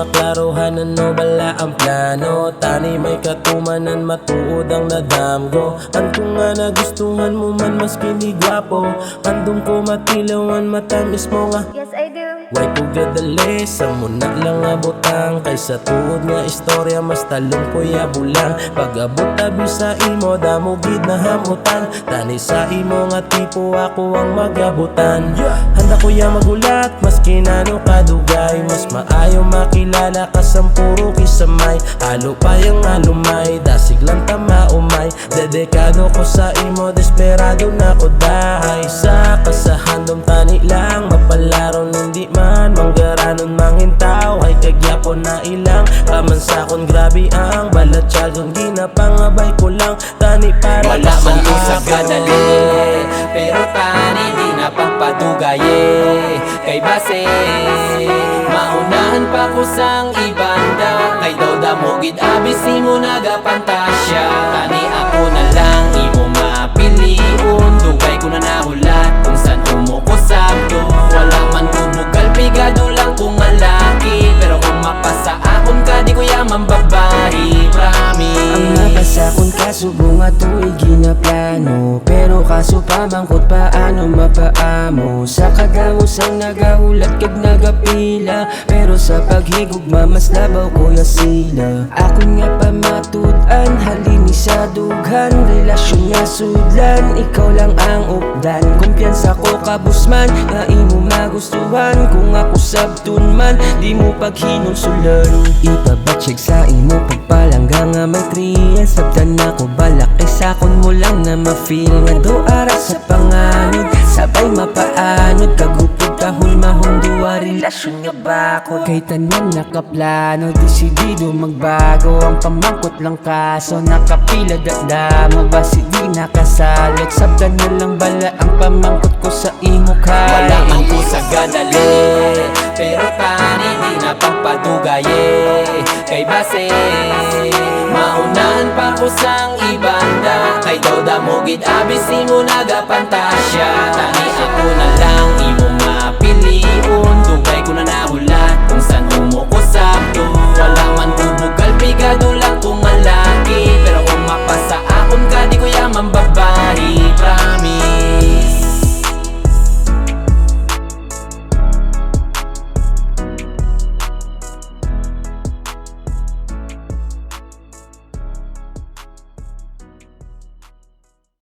maklarohan ano bala ang plano. Tani may katumanan matuod ang nadamgo. Antong nga nagustuhan mo man mas kinigwapo. Andong ko matilawan matamis mo nga. Yes, I do. Way pugadali sa muna lang abotang. Kaysa tuod nga istorya mas talong kuya bulang. Pag abot tabi sa imo damogid na hamutan. Tani sa imo nga tipo ako ang magabutan. Handa kuya magulat mas kinano kadugay. Mas maayo makilala kasampuro kisamay. Halo pa yung alumay dasig lang tama umay. Dedekado ko sa imo desperado na ko dahay. Sa kasahandom tani lang mapalaron hindi man manggaranon mangintaw. Ay kagyapo na ilang kamansakon grabe ang balat tiyagang ginapangabay ko lang. Tani para wala man ko sa kadali, pero tani di na pagpadugaye. Kay base maunahan pa ko sang ibanda. Kay daw damogid abis imo nagapantasya. Tani ako na lang imo mapiliun. Dugay ko na nahulat kung san umuko sabdo. Wala man ko bugal pigado lang kung malaki. Pero kung mapasa akon ka di ko yaman babae. Promise ang mapasakon kasubong at tu'y ginaplano. Pero kaso pamangkot paano mapaamo. Sa kadamos ang nagahulat kag nagapila. Pero sa paghigugma mas labaw kuya sila. Ako nga pamatudan halini sa dughan. Relasyon nga sudlan ikaw lang ang ukdan. Kumpiyansa ko kabusman nga imo magustuhan. Kung ako sabtun man di mo paghinulsulan. Ipabatsyag sa imo pagpalangga nga may triyan. Sabdan ako balak kay sakon mo lang na ma-feel. Nga do ara sa panganod sabay mapaanod. Kagupod kahul mahundua relasyon nga bakod. Kay tanan nakaplano desidido magbago. Ang pamangkot lang kaso nakapila dadamo. Basi di nakasalot sabdan na lang bala ang pamangkot ko sa imo kay. wala man ko sa gadali, pero tani di na pagpadugaye. Kay base maunahan pa ko sang ibanda. Kay daw damogid abis imo nagapantasya. Tani ako na lang imo mapiliun.